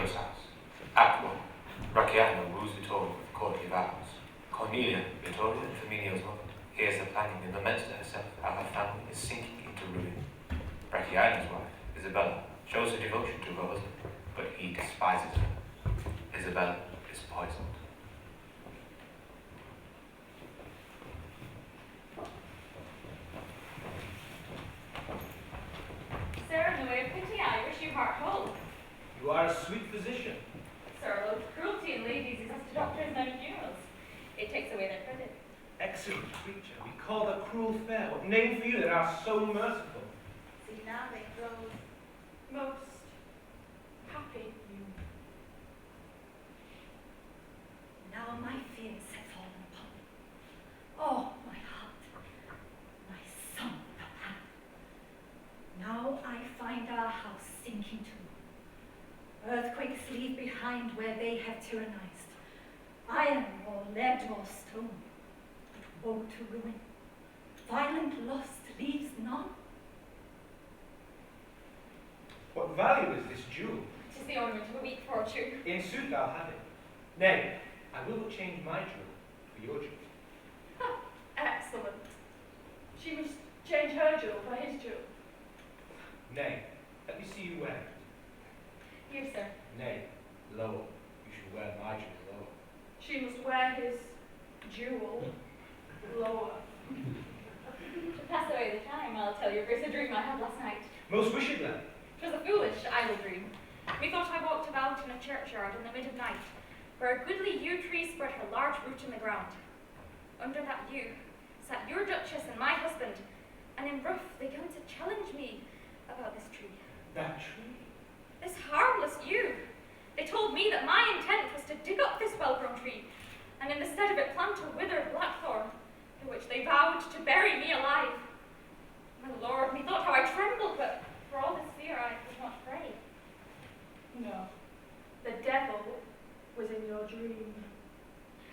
Leo's house. Act 1. Racciano woos Vittorio with courtly vows. Cornelia, Vittorio and Firminio's mother, hears the planning and laments to herself how her family is sinking into ruin. Racciano's wife, Isabella, shows her devotion to her husband, but he despises her. Isabella is poisoned. Sir, in the way of pity, I wish you heart whole. You are a sweet physician. Sir, loads cruelty in ladies is as to doctors and funerals. It takes away their credit. Excellent creature, we call the cruel fair. What name for you that are so merciful? See, now they grow most happy you. Now my fears have fallen upon me. Oh, my heart, my son, Papa. Now I find our house sinking too. Earthquakes leave behind where they have tyrannized. Iron or lead or stone, but woe to ruin. Violent lust leaves none. What value is this jewel? 'Tis the ornament of a weak fortune. In sooth I'll have it. Nay, I will but change my jewel for your jewel. Excellent. She must change her jewel for his jewel. Nay, let me see you wear it. Here, sir. Nay, lower. You should wear my jewel lower. She must wear his jewel lower. To pass away the time, I'll tell your grace a dream I had last night. Most wishedly. 'Twas a foolish, idle dream. Methought I walked about in a churchyard in the mid of night, where a goodly yew tree spread her large root in the ground. Under that yew sat your duchess and my husband, and in wrath they began to challenge me about this tree. That tree? This harmless yew. They told me that my intent was to dig up this well-grown tree, and in the stead of it plant a withered blackthorn, in which they vowed to bury me alive. My lord, methought how I trembled, but for all this fear I was not afraid. No, the devil was in your dream.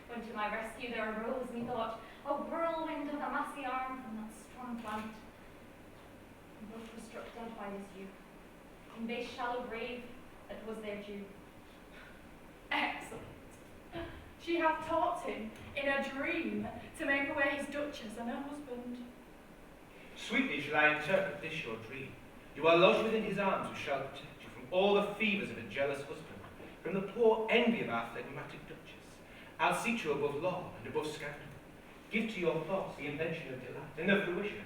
When to my rescue there arose, methought, a whirlwind of the massy arm from that strong plant. And both were struck dead by this yew, in base shallow grave that was their due. Excellent. She hath taught him in a dream to make away his duchess and her husband. Sweetly shall I interpret this your dream. You are lodged within his arms, who shall protect you from all the fevers of a jealous husband, from the poor envy of our phlegmatic duchess. I'll seat you above law and above scandal. Give to your thoughts the invention of delight and of fruition,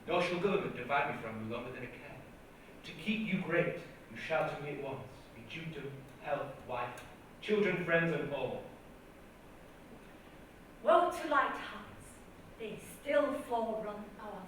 nor shall government divide me from you longer than a care. To keep you great, you shall to me at once be dukedom, health, wife, children, friends, and all. Woe to light hearts, they still forerun our fall.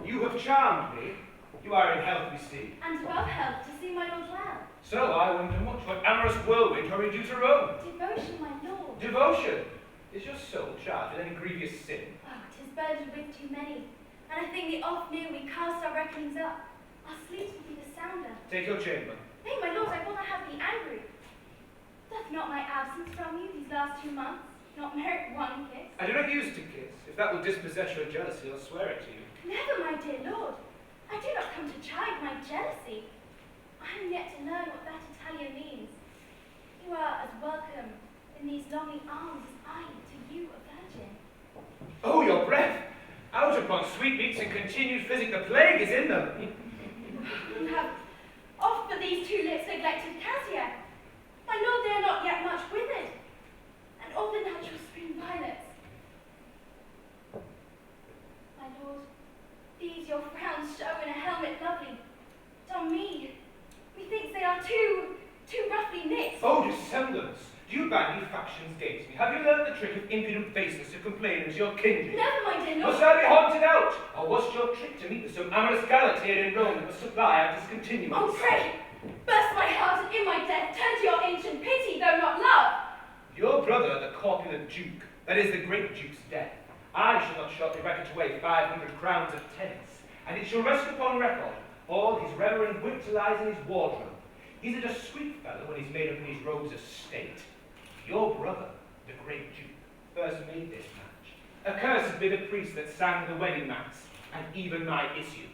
You have charmed me. You are in health, we see. And above health to see my lord well. So I wonder much what amorous whirlwind hurried you to Rome. Devotion, my lord. Devotion. Is your soul charged with any grievous sin? Oh, 'tis burdened with too many. And I think the oft new we cast our reckonings up. Our sleeps will be the sounder. Take your chamber. Nay, my lord, I will not have thee angry. Doth not my absence from you these last 2 months not merit one kiss? I do not use to kiss. If that will dispossess your jealousy, I'll swear it to you. Never, my dear lord. I do not come to chide my jealousy. I am yet to learn what that Italian means. You are as welcome in these longing arms as I to you, a virgin. Oh, your breath! Out upon sweetmeats and continued physic, the plague is in them. You have oft for these 2 lips neglected cassia. My lord, they are not yet much withered, and all the natural spring violets. My lord, these your frowns show in a helmet lovely, but on me, methinks they are too roughly knit. Oh, dissemblance! Do you bag me factions against me? Have you learnt the trick of impudent baseness to complain unto your kindred? Never, my dear lord. Must I be haunted out? Or was your trick to meet with some amorous gallant here in Rome that must supply our discontinuance? Oh, pray, burst my heart, and in my death turn to your ancient pity, though not love. Your brother, the corpulent duke, that is the great duke's death, I shall not shortly reckon away 500 crowns of tenants, and it shall rest upon record all his reverend wit lies in his wardrobe. He's a discreet fellow when he's made up in his robes of state. be the priest that sang the wedding mass, and even my issue.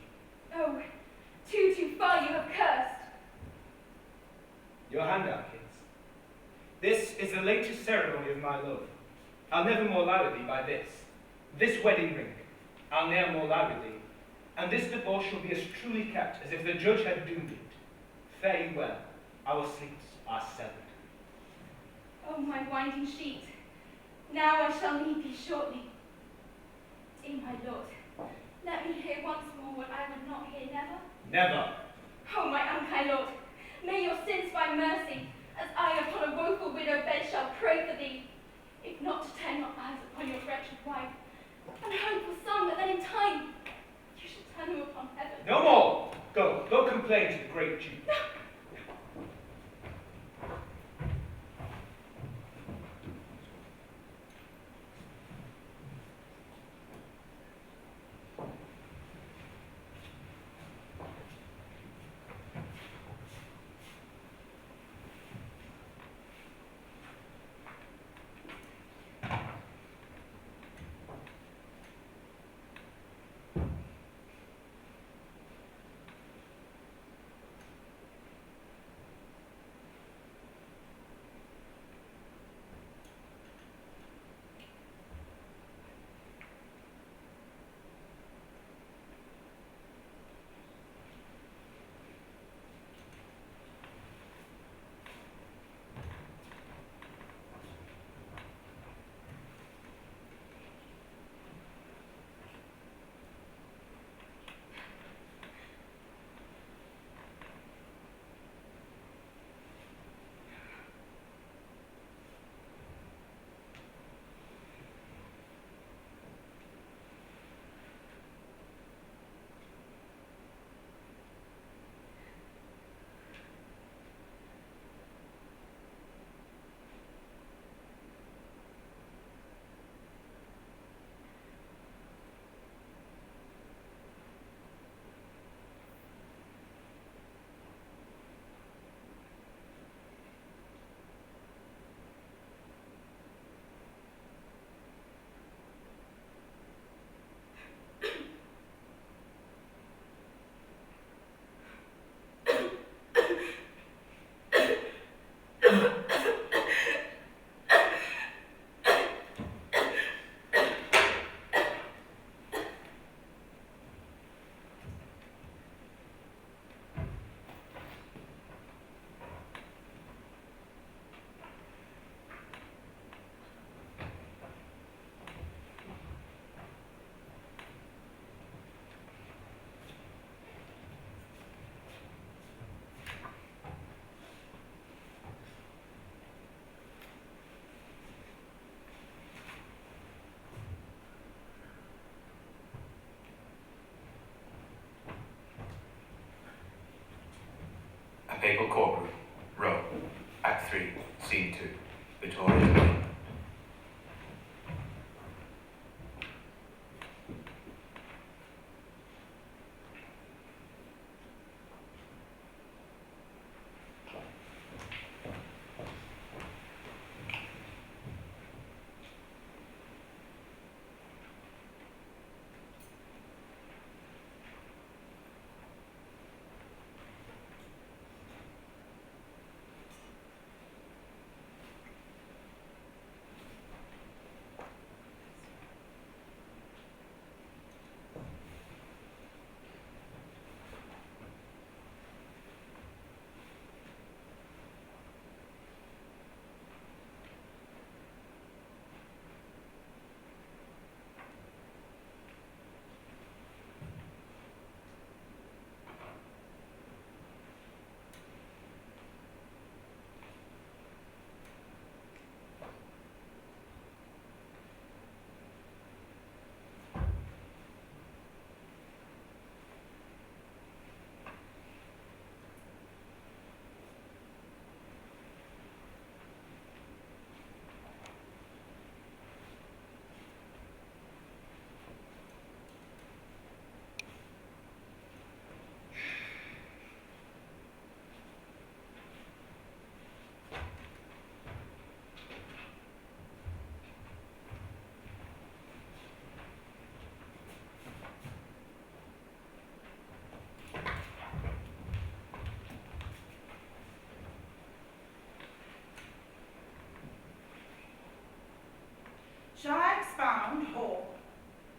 Oh, too far you have cursed. Your hand out, kids. This is the latest ceremony of my love. I'll never more loud thee by this. This wedding ring, I'll ne'er more loud thee. And this divorce shall be as truly kept as if the judge had doomed it. Fare you well, our sleeps are severed. Oh, my winding sheet, now I shall need thee shortly. Dear my lord, let me hear once more what I would not hear never. Never. Oh, my unkind lord, may your sins find mercy, as I upon a woeful widow bed shall pray for thee, if not to turn your eyes upon your wretched wife, and hope for some that then in time you shall turn them upon heaven. No more. Go complain to the great Duke. Papal Courtroom, Rome, Act 3, Scene 2, Victoria's Lane.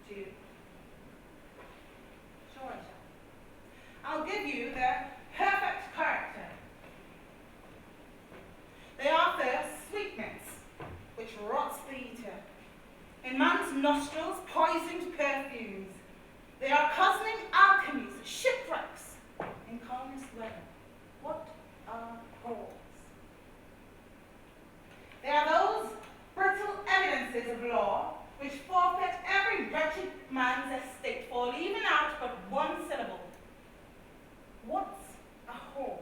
Do you? Sure I shall. I'll give you their perfect character. They are first sweetmeats, which rots the eater. In man's nostrils, poisoned perfumes. They are cozening alchemies, shipwrecks in calmest weather. What are whores? They are those brittle evidences of law which forfeit every wretched man's estate for leaving out but one syllable. What's a whore?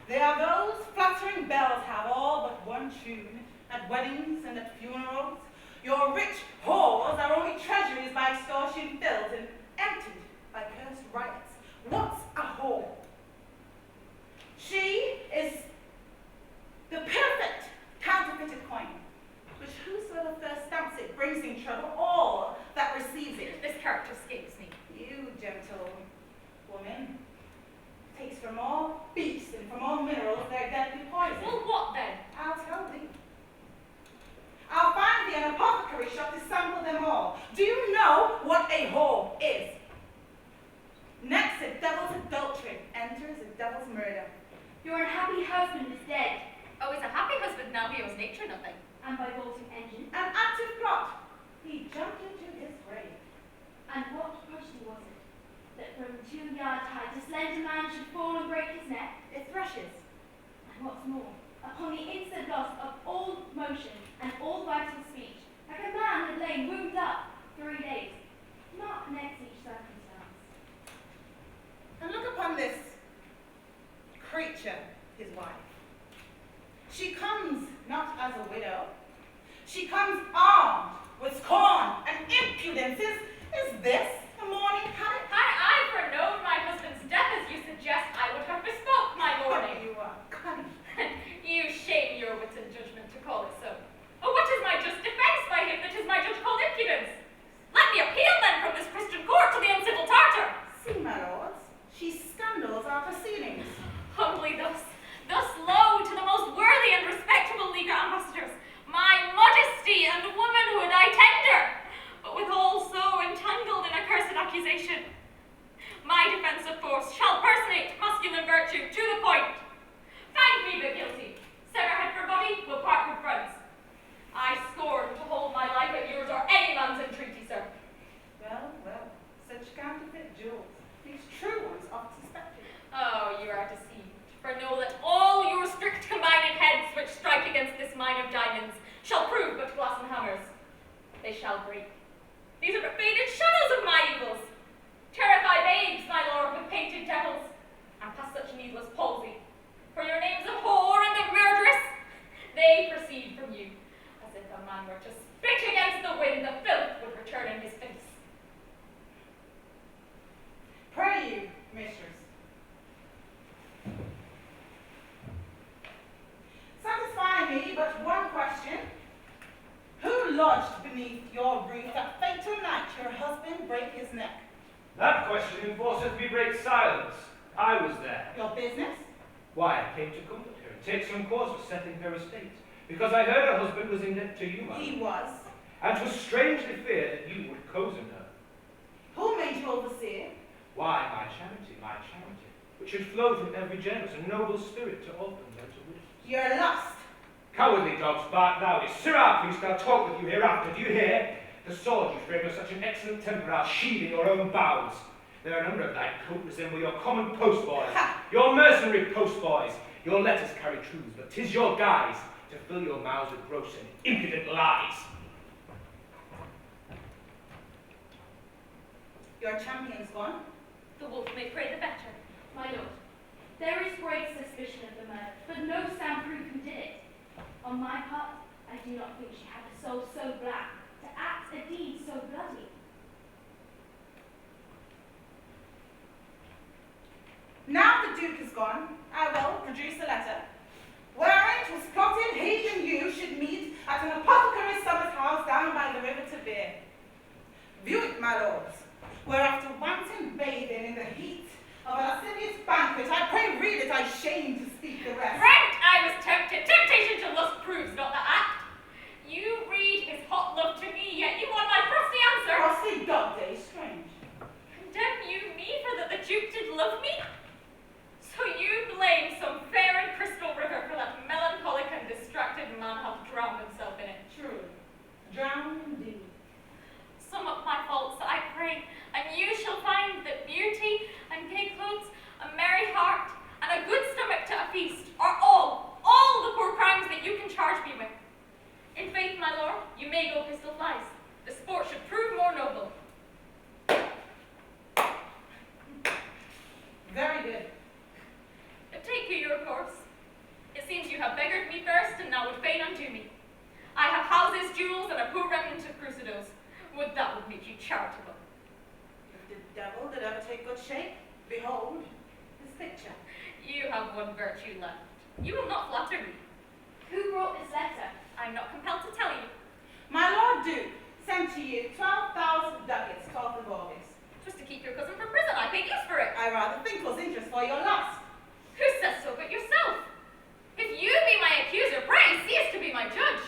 They are those fluttering bells have all but one tune at weddings and at funerals. Your rich whores are only treasuries by extortion filled and emptied by cursed riots. What's a whore? She is the perfect counterfeited coin, which whosoever first stamps it brings in trouble all that receives it. This character escapes me. You, gentle woman, takes from all beasts and from all minerals their deadly poison. Well, what then? I'll tell thee. I'll find thee an apothecary shop to sample them all. Do you know what a whore is? Next, a devil's adultery enters a devil's murder. Your unhappy husband is dead, Oh, he's a happy husband now, he owes nature nothing. and by bolting engine. An active plot. He jumped into his grave. And what prodigy was it, that from 2-yard height a slender man should fall and break his neck? It thrushes. And what's more, upon the instant loss of all motion and all vital speech, like a man had lain wombed up 3 days. Mark next each circumstance. And look upon this creature, his wife. She comes not as a widow. She comes armed with scorn and impudence. Is this a mourning habit? Had I foreknown my husband's death as you suggest, I would have bespoke my mourning. You are cunning. You shame your wit and judgment to call it so. Oh, what is my just defence by him that is my judge called impudence? Let me appeal then from this Christian court to the uncivil Tartar. See, my lords, she scandals our proceedings. Humbly thus low to the most worthy and respectable leaguer ambassadors, my modesty and womanhood I tender, but withal so entangled in accursed accusation. My defence of force shall personate masculine virtue to the point. Find me but guilty. Sever head for body, will part with friends. I scorn to hold my life at yours or any man's entreaty, sir. Well, well, such counterfeit jewels, these true ones oft suspected. Oh, you are deceived. For know that all your strict combined heads which strike against this mine of diamonds shall prove but glass and hammers. They shall break. These are but faded shadows of my evils. Terrify babes, my lord, with painted devils, and pass such needless palsy. For your names of whore and of murderess, they proceed from you, as if a man were to spit against the wind, the filth would return in his face. Pray you, mistress. Satisfy me but one question. Who lodged beneath your roof that fatal night your husband brake his neck? That question enforceth me break silence. I was there. Your business? Why, I came to comfort her and take some cause for settling her estate, because I heard her husband was in debt to you, my He lord. was. And 'twas strangely feared that you would cozen her. Who made you overseer? Why, my charity, which should flow from every generous and noble spirit to orphans and to widows. Your lust. Cowardly dogs, bark loudest. Sirrah, priest, I'll talk with you hereafter. Do you hear? The sword you frame of such an excellent temper, I'll sheathe in your own bowels. There are a number of thy coat resemble your common postboys, your mercenary postboys. Your letters carry truths, but 'tis your guise to fill your mouths with gross and impudent lies. Your champion's gone. The wolf may pray the better. My lord, there is great suspicion of the murder, but no sound proof who did it. On my part, I do not think she had a soul so black to act a deed so bloody. Now the Duke is gone, I will produce a letter, wherein it was plotted he and you should meet at an apothecary's summer's house down by the river to bear. View it, my lords, where after wanton bathing in the heat of a lascivious banquet, I pray read it, I shame to speak the rest. Right, I was tempted. Temptation to lust proves not the act. You read his hot love to me, beggared me first, and now would fain undo me. I have houses, jewels, and a poor remnant of crucidos. Would that would make you charitable. If the devil did ever take good shape, behold this picture. You have one virtue left. You will not flatter me. Who brought this letter? I am not compelled to tell you. My Lord Duke sent to you 12,000 ducats, 12th of August. It was to keep your cousin from prison. I paid use for it. I rather think 'twas interest for your lust. Who says so but yourself? If you be my accuser, pray cease to be my judge.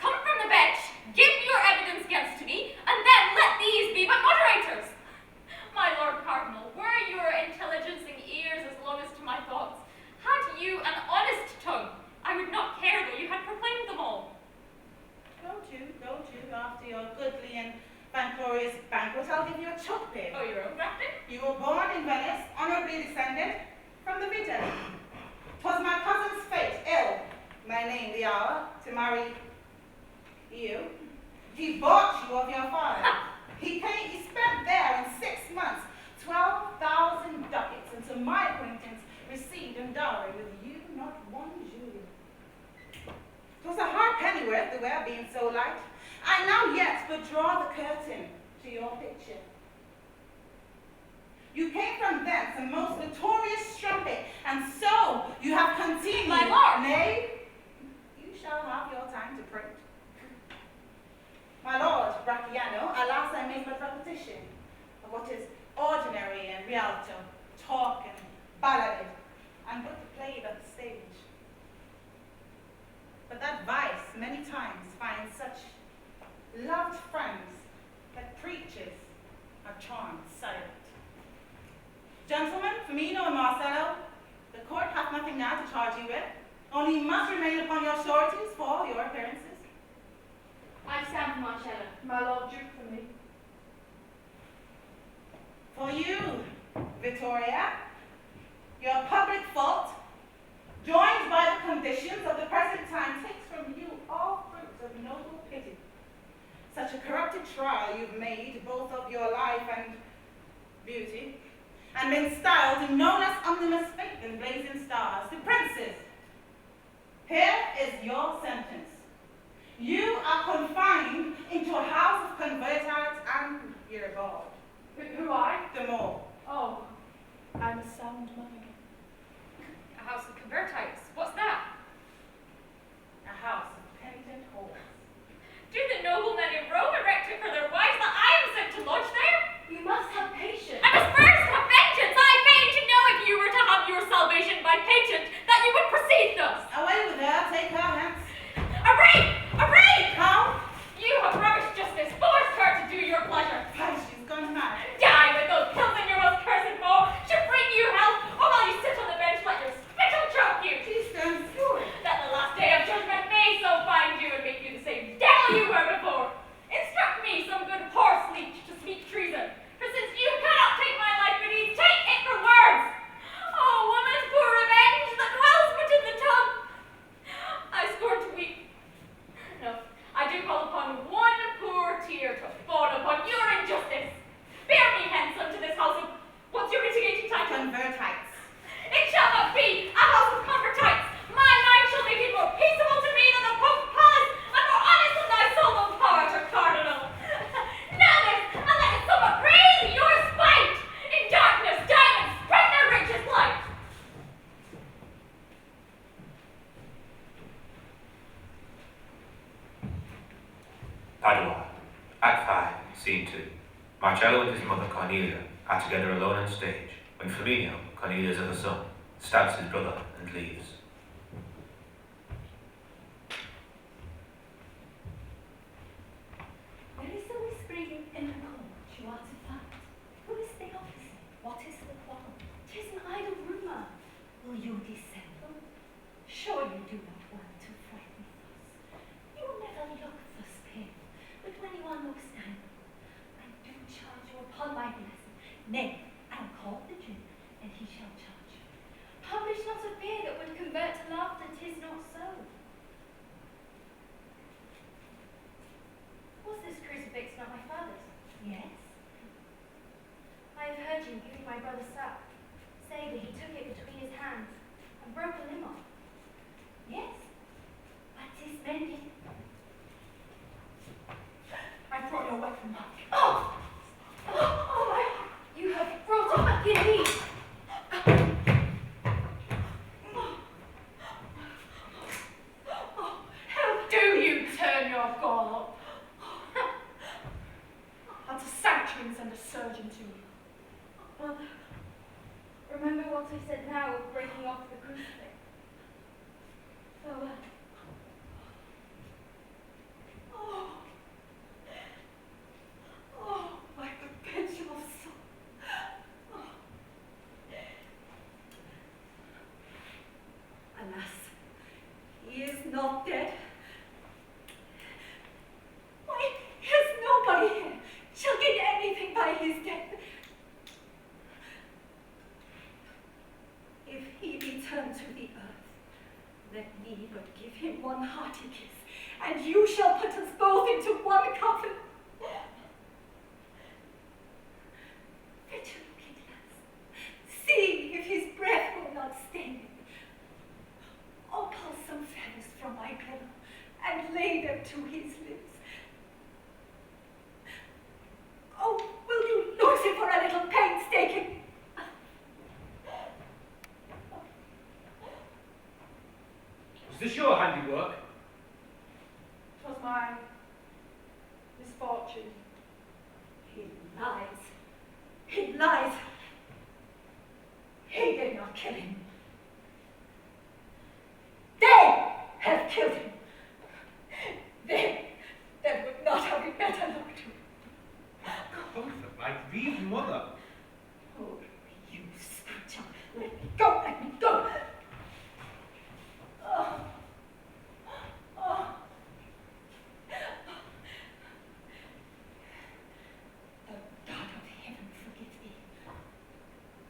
Come from the bench, give your evidence against me, and then let these be but moderators. My Lord Cardinal, were your intelligencing ears as long as to my thoughts, had you an honest tongue, I would not care though you had proclaimed them all. Go to, after your goodly and vainglorious banquet, I'll give you a choke pin. Oh, your own grafting? You were born in Venice, honorably descended from the Vitelli. 'Twas my cousin's fate, ill, my name the hour, to marry you. He bought you of your father. He spent there in 6 months 12,000 ducats, and to my acquaintance received in dowry with you not one Julia. 'Twas a hard pennyworth, the wear being so light. I now yet but draw the curtain to your picture. You came from thence a most notorious strumpet, and so you have continued. My lord! Nay, you shall have your time to print. My lord Bracciano, alas, I make but repetition of what is ordinary and rialto, talk and balladed, and but the play of the stage. But that vice many times finds such loved friends that preachers are charmed silent. Gentlemen, Firmino and Marcello, the court hath nothing now to charge you with, only you must remain upon your sureties for your appearances. I stand for Marcella. My Lord Duke for me. For you, Vittoria, your public fault, joined by the conditions of the present time, takes from you all fruits of noble pity. Such a corrupted trial you've made, both of your life and beauty, and been styled in no less omnibus fate than blazing stars. The princes, here is your sentence. You are confined into a house of convertites and your God. Who I? The more. Oh, I'm a sound mind. A house of convertites. What's that? A house of penitent whores. Do the noblemen in Rome erect it for their wives that I am sent to lodge there? You must have patience. I must first have vengeance. I fain to know if you were to have your salvation by patent, that you would proceed thus. Away with her, take her hence. A rape! A rape! How? You have ravished justice, forced her to do your pleasure. Why, she's gone mad. Die with those pills in your most cursed maw, should bring you health, or while you sit on the bench, let your spittle choke you. She's turned fury. That the last day of judgment may so find you and make you the same devil you were before. Instruct me some good horse leech to speak treason, for since you cannot take my life with ease, take it for words. Oh, woman's poor revenge that dwells but in the tongue. I scorn to weep. No, I do call upon one poor tear to fall upon your injustice. Bear me hence unto this house of, what's your mitigating title? Convertites. It shall not be a house of convertites. My mind shall make it more peaceable to me than the Pope's palace, and more honest than thy soul of power to cardinal. Now then, and let it somewhat praise your spite. In darkness, diamonds spread their richest light. Padua, Act 5, Scene 2. Marcello and his mother Cornelia are together alone on stage when Flaminio, Cornelia's other son, stabs his brother and leaves. There is a whispering in the court you are to find. Who is the officer? What is the quarrel? 'Tis an idle rumor. Will you dissemble? Sure you do not want to frighten us. You never look thus pale, but when you are most angry, I do charge you upon my blessing. Nay, I'll call the Jew, and he shall charge you. Publish not a fear that would convert Mother, remember what I said now of breaking off the crucifix. Farewell. Oh, oh, my perpetual soul. Oh. Alas, he is not dead. Why, has nobody here shall gain anything by his death? If he return to the earth, let me but give him one hearty kiss, and you shall put us both into one coffin. Fetch a looking glass. See if his breath will not stain it. Oh, pull some feathers from my pillow and lay them to his lips. Oh, will you lose it for a little painstaking? Was this your handiwork? 'Twas my misfortune. He lies. He lies. He did not kill him. They have killed him. They would not have it better looked to. Comfort my grieved mother. Oh, you screecher. Let me go, let me go. Oh. Oh. The God of heaven forgive thee.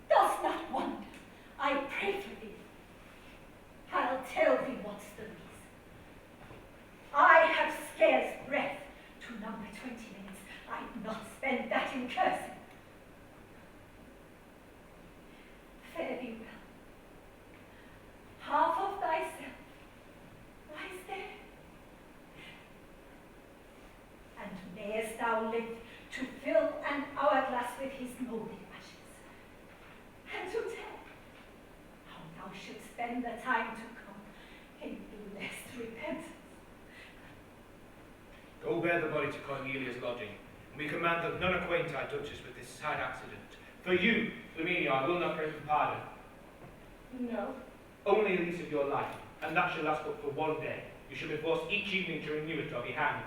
Dost not wonder, I pray for thee. I'll tell thee what's the reason. I have scarce breath to number 20 minutes. I'd not spend that in cursing. Fare thee well. Half of thyself lies there. And mayest thou live to fill an hourglass with his mouldy ashes, and to tell how thou shouldst spend the time to come in blessed repentance. Go bear the body to Cornelia's lodging, and we command that none acquaint our Duchess with this sad accident. For you, Flaminia, I will not pray for pardon. No. Only a lease of your life, and that shall last but for one day. You shall be forced each evening to renew it or be hanged.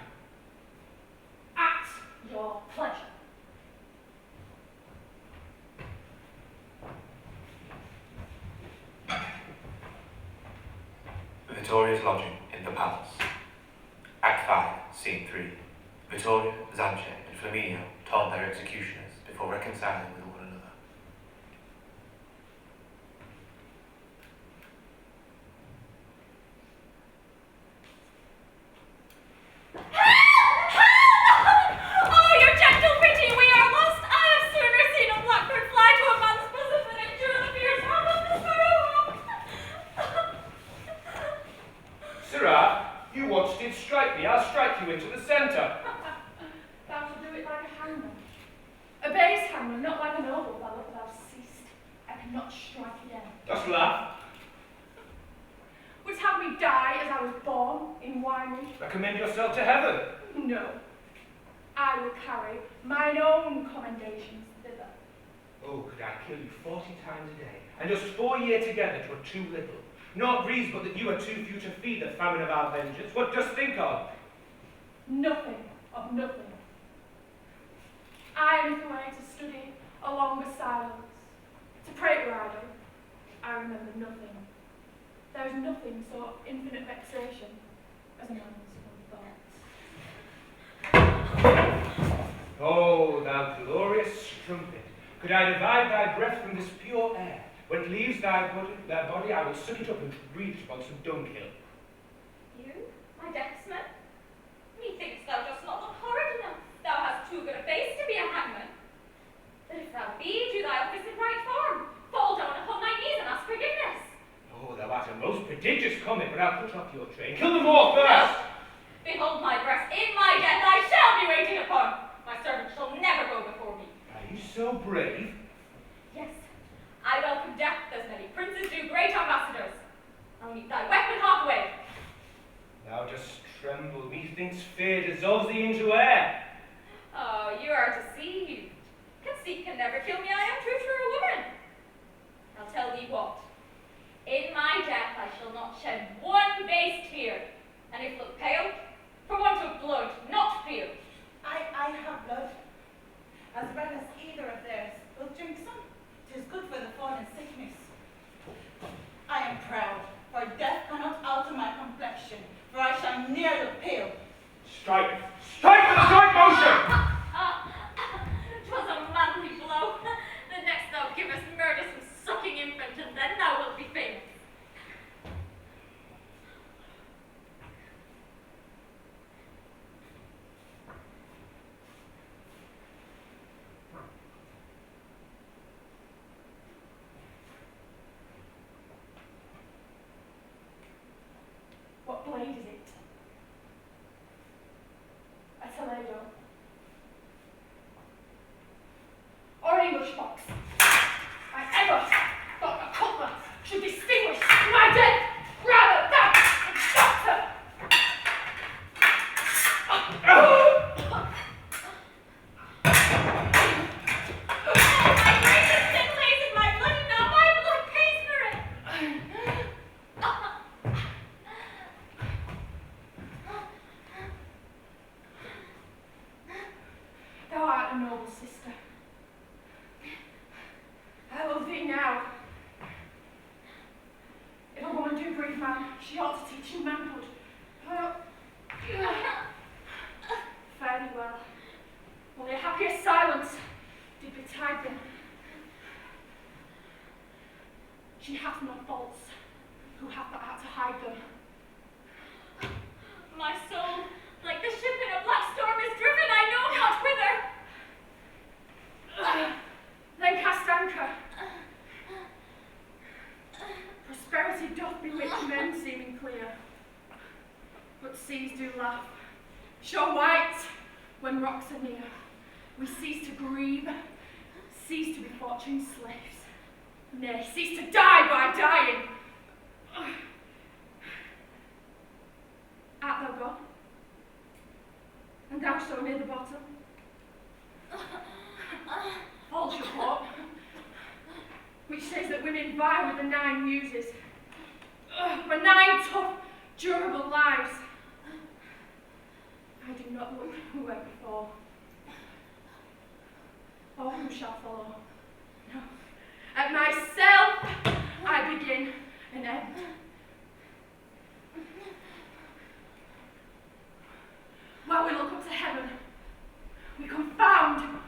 At your pleasure. Vittoria's lodging in the palace. Act 5, Scene 3. Vittoria, Zanche, and Flaminio taunt their executioners before reconciling with one another. Oh, your gentle pity, we are lost. I have sooner seen a blackbird fly to a man's bosom than endure the fierce harm of this sparrow. Sirrah, you once did strike me. I'll strike you into the centre. Thou shalt do it like a hangman. A base hangman, not like a noble fellow, but thou ceased. I cannot strike again. Just laugh. Wouldst have me die as I was born, in Wyoming? Recommend yourself to heaven. No. I will carry mine own commendations thither. Oh, could I kill you 40 times a day, and just 4 years together 'twere too little. Not breeze, but that you are too few to feed the famine of our vengeance. What dost think of? Nothing of nothing. I am away to study a longer silence, to pray where I do. I remember nothing. There is nothing so infinite vexation as a man's own thoughts. Oh, thou glorious strumpet, could I divide thy breath from this pure air, when it leaves thy body, I will suck it up and breathe it upon some dunghill. You, my decksman? Methinks thou dost not look horrid enough. Thou hast too good a face to be a hangman. But if thou be, do thy office in right form. Fall down upon thy knees and ask forgiveness. Oh, thou art a most prodigious comet, but I'll cut off your train. Kill them all first! Behold my breast, in my death I shall be waited upon. My servant shall never go before me. Are you so brave? Yes, I welcome death as many princes do great ambassadors. I'll meet thy weapon halfway. Thou dost tremble, methinks fear dissolves thee into air. Oh, you are deceived. Conceit can can never kill me, I am too true a woman. I'll tell thee what. In my death I shall not shed one base tear, and if look pale, for want of blood, not fear. I have blood, as well as either of theirs. We'll drink some. 'Tis good for the fallen sickness. I am proud, for death cannot alter my complexion, for I shall ne'er look pale. Strike! Strike with a strike motion! 'Twas a manly blow. The next thou givest murder some sucking infant, and then thou wilt be famous. What blade is it? A Toledo. Or an English fox. I ever thought a cutler should distinguish my death rather than a doctor. My gracious sin lays in my blood, and now my blood pays for it. Thou art a noble sister. I love thee now. If a woman do grieve man, she ought to teach him manhood. Fare thee well. Only a happier silence did betide them. She hath no faults, who hath the art to hide them. My soul, like the ship in a black storm, is driven I know not whither. Then cast anchor. Prosperity doth bewitch men seeming clear, but seas do laugh. Show white when rocks are near. We cease to grieve, cease to be fortune's slaves. Nay, cease to die by dying. Art thou gone? And thou so near the bottom? False report, which says that women vie with the 9 muses for 9 tough, durable lives. I do not look who went before, or who shall follow. No, at myself I begin and end. While we look up to heaven, we confound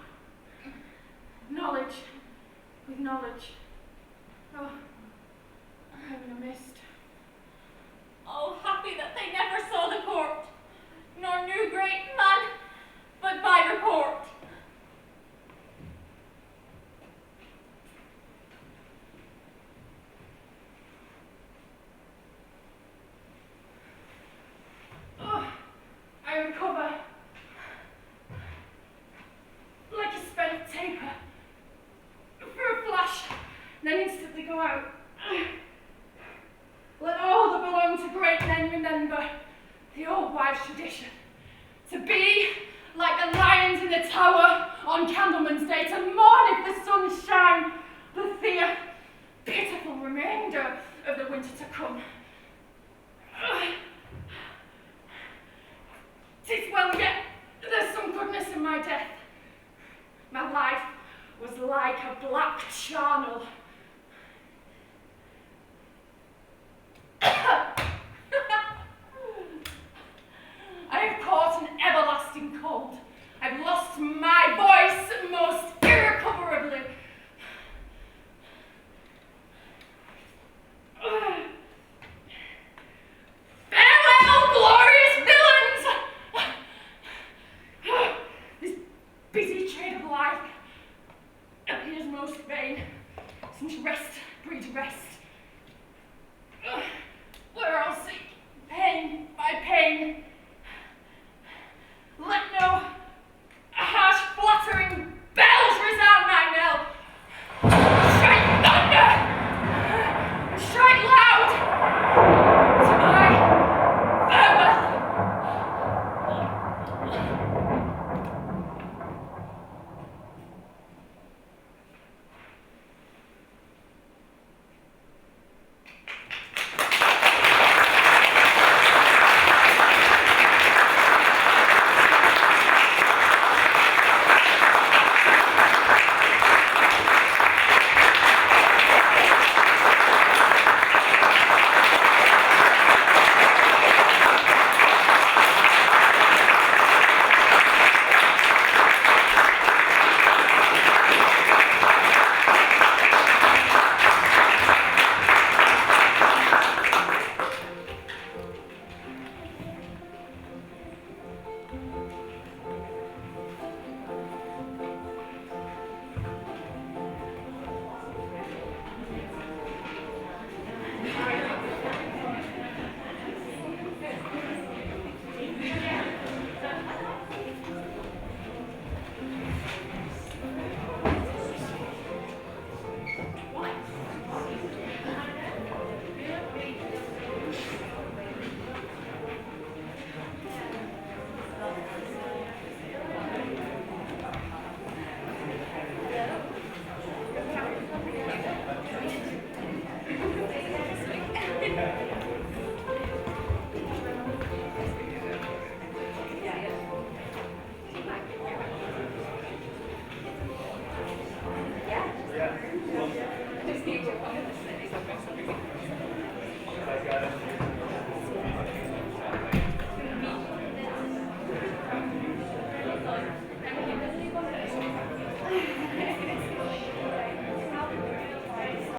knowledge with knowledge. Oh, I'm in a mist. Oh, happy that they never saw the court, nor knew great man, but by report. Oh, I recover like a sped of taper, for a flash, then instantly go out. Let all that belong to great men remember the old wise tradition, to be like the lions in the tower on Candleman's Day, to mourn if the sun shine, the pitiful remainder of the winter to come.